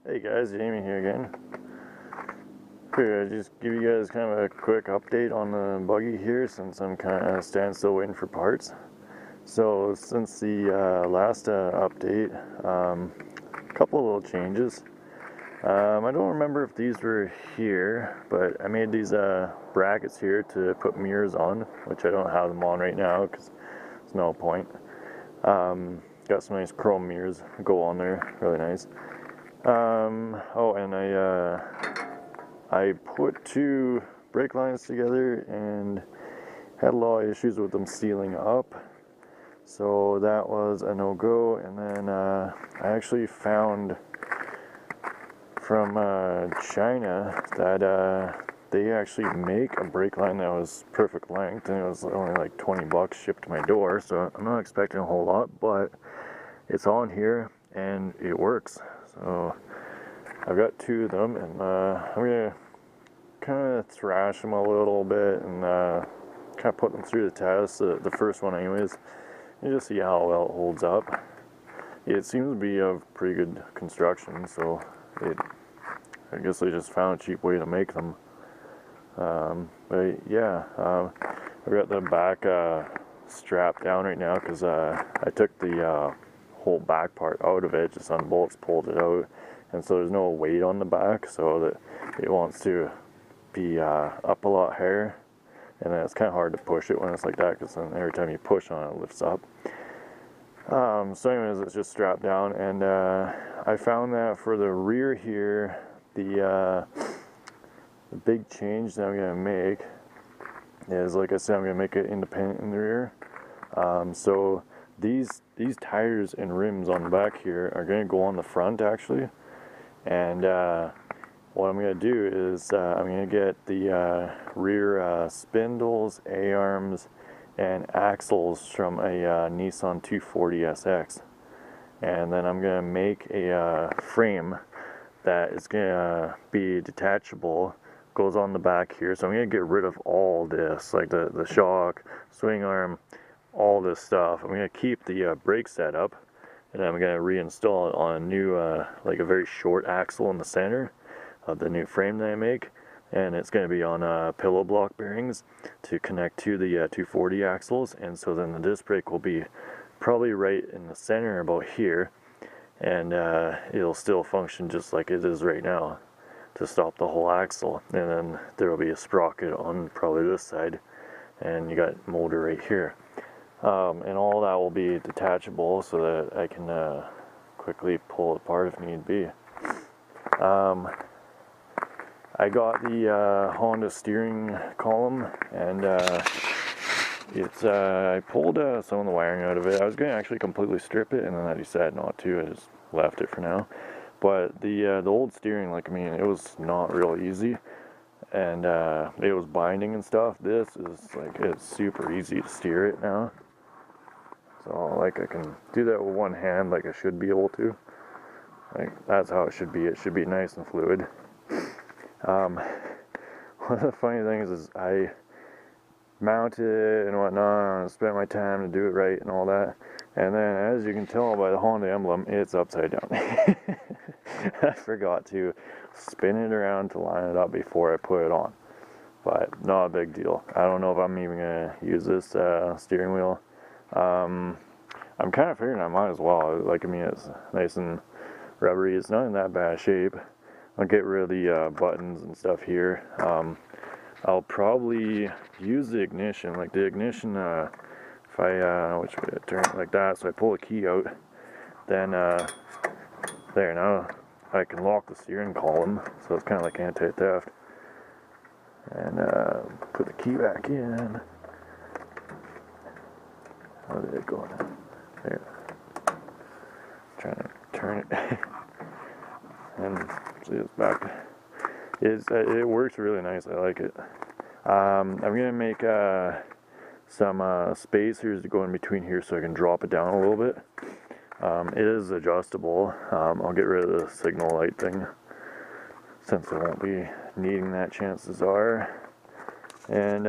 Hey guys, Jamie here again. Figured I'd just give you guys kind of a quick update on the buggy here since I'm kind of standing still waiting for parts. So since the last update, a couple of little changes. I don't remember if these were here, but I made these brackets here to put mirrors on, which I don't have them on right now because there's no point. Got some nice chrome mirrors go on there, really nice. Oh, and I put two brake lines together and had a lot of issues with them sealing up, so that was a no-go. And then I actually found from China that they actually make a brake line that was perfect length, and it was only like 20 bucks shipped to my door, so I'm not expecting a whole lot, but it's on here and it works. So I've got two of them, and I'm gonna kind of thrash them a little bit and kind of put them through the test, the first one anyways, and just see how well it holds up. It seems to be of pretty good construction, so I guess they just found a cheap way to make them. But yeah, I've got the back strapped down right now because I took the whole back part out of it, just on bolts, pulled it out, and so there's no weight on the back, so that it wants to be up a lot higher, and then it's kind of hard to push it when it's like that because then every time you push on it, it lifts up. So anyways, it's just strapped down, and I found that for the rear here, the big change that I'm going to make is, like I said, I'm going to make it independent in the rear. So these tires and rims on the back here are going to go on the front actually, and what I'm going to do is I'm going to get the rear spindles, A-arms, and axles from a Nissan 240SX, and then I'm going to make a frame that is going to be detachable, goes on the back here. So I'm going to get rid of all this, like the shock, swing arm, all this stuff. I'm going to keep the brake setup, and I'm going to reinstall it on a new, like a very short axle in the center of the new frame that I make, and it's going to be on pillow block bearings to connect to the 240 axles, and so then the disc brake will be probably right in the center about here, and it'll still function just like it is right now to stop the whole axle. And then there will be a sprocket on probably this side, and you got motor right here, and all that will be detachable so that I can quickly pull it apart if need be. I got the Honda steering column, and I pulled some of the wiring out of it. I was going to actually completely strip it, and then I decided not to. I just left it for now. But the old steering, like, I mean, it was not real easy, and it was binding and stuff. This is like, it's super easy to steer it now. So like, I can do that with one hand, like I should be able to. Like, that's how it should be. It should be nice and fluid. One of the funny things is I mounted it and whatnot, and spent my time to do it right and all that, and then as you can tell by the Honda emblem, it's upside down. I forgot to spin it around to line it up before I put it on, but not a big deal. I don't know if I'm even gonna use this steering wheel. I'm kind of figuring I might as well. Like, I mean, it's nice and rubbery. It's not in that bad shape. I'll get rid of the buttons and stuff here. I'll probably use the ignition. Like the ignition, if I, which way to turn it, like that, so I pull the key out, then there, now I can lock the steering column, so it's kind of like anti-theft. And put the key back in. How did it go now? There. Trying to turn it. And see, it's back. It works really nice. I like it. I'm gonna make some spacers to go in between here so I can drop it down a little bit. It is adjustable. I'll get rid of the signal light thing since I won't be needing that, chances are. And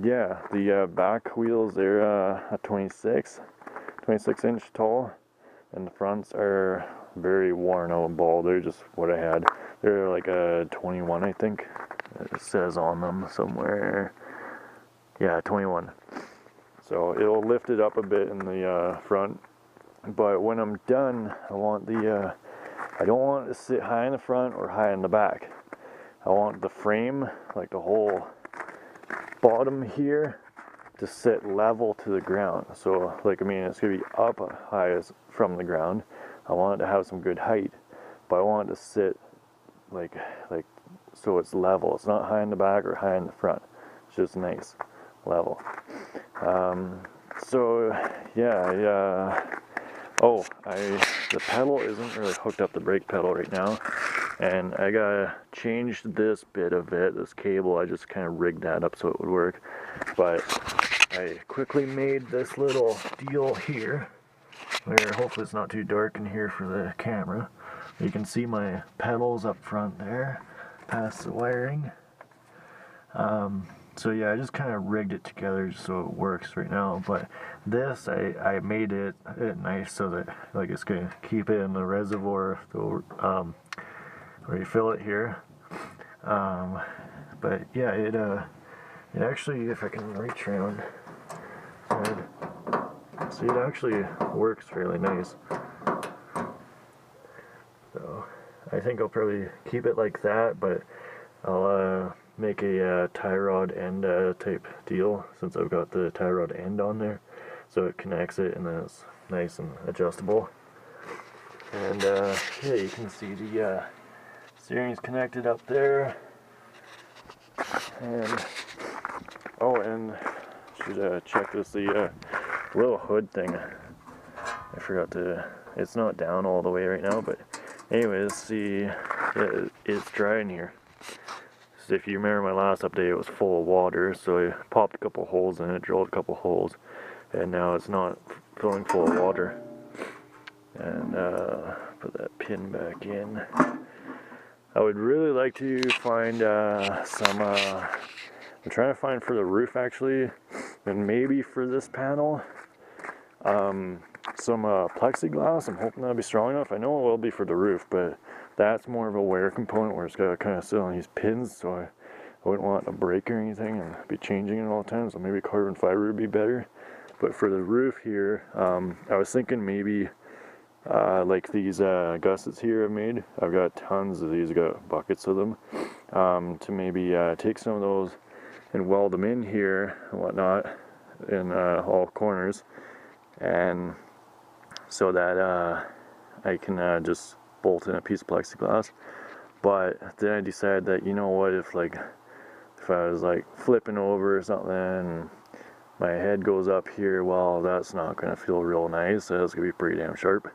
yeah, the back wheels, they're a 26 inch tall, and the fronts are very worn out ball. They're just what I had. They're like a 21, I think. It says on them somewhere. Yeah, 21. So it'll lift it up a bit in the front. But when I'm done, I want the, I don't want it to sit high in the front or high in the back. I want the frame, like the whole bottom here, to sit level to the ground. So like, I mean, it's gonna be up high as from the ground. I want it to have some good height, but I want it to sit like so it's level. It's not high in the back or high in the front. It's just nice level. So yeah, the pedal isn't really hooked up the brake pedal right now, and I gotta change this bit of it, this cable. I just kind of rigged that up so it would work, but I quickly made this little deal here, where hopefully it's not too dark in here for the camera. You can see my pedals up front there, past the wiring. So yeah, I just kind of rigged it together just so it works right now. But this, I made it nice so that like it's gonna keep it in the reservoir, where you fill it here. But yeah, it actually, if I can reach around, see, it actually works fairly nice. So I think I'll probably keep it like that, but I'll make a tie rod end type deal, since I've got the tie rod end on there, so it connects it and then it's nice and adjustable. And yeah, you can see the steering's connected up there. And and should check this, the little hood thing. I forgot to, it's not down all the way right now, but anyways, see, it's dry in here. So if you remember my last update, it was full of water, so I popped a couple holes in it, drilled a couple holes, and now it's not filling full of water. And put that pin back in. I would really like to find some, I'm trying to find for the roof actually, and maybe for this panel, some plexiglass. I'm hoping that'll be strong enough. I know it will be for the roof, but that's more of a wear component where it's got to kind of sit on these pins, so I wouldn't want to break or anything and be changing it all the time, so maybe carbon fiber would be better. But for the roof here, I was thinking maybe like these gussets here I've made. I've got tons of these, I've got buckets of them, to maybe take some of those and weld them in here and whatnot in all corners, and so that I can just bolt in a piece of plexiglass. But then I decided that, you know what, if I was like flipping over or something and my head goes up here, well, that's not gonna feel real nice. It's gonna be pretty damn sharp.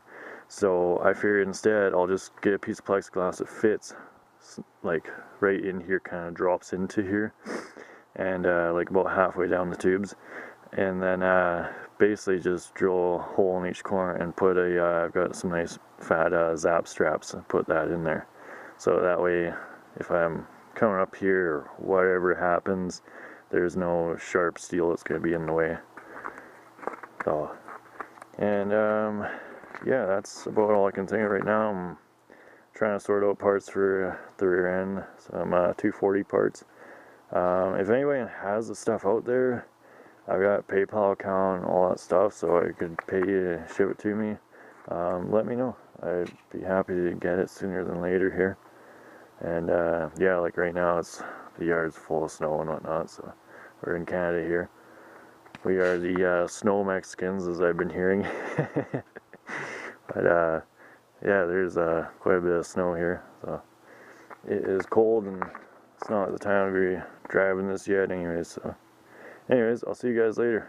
So I figured instead I'll just get a piece of plexiglass that fits like right in here, kind of drops into here, and like about halfway down the tubes, and then basically just drill a hole in each corner and put I've got some nice fat zap straps and put that in there, so that way if I'm coming up here or whatever happens, there's no sharp steel that's going to be in the way. So, and yeah, that's about all I can think of right now. I'm trying to sort out parts for the rear end, some 240 parts. If anybody has the stuff out there, I've got a PayPal account and all that stuff, so I could pay you to ship it to me. Let me know. I'd be happy to get it sooner than later here. And yeah, like right now, the yard's full of snow and whatnot, so we're in Canada here. We are the snow Mexicans, as I've been hearing. But yeah, there's quite a bit of snow here, so it is cold, and it's not the time to be driving this yet anyways. So anyways, I'll see you guys later.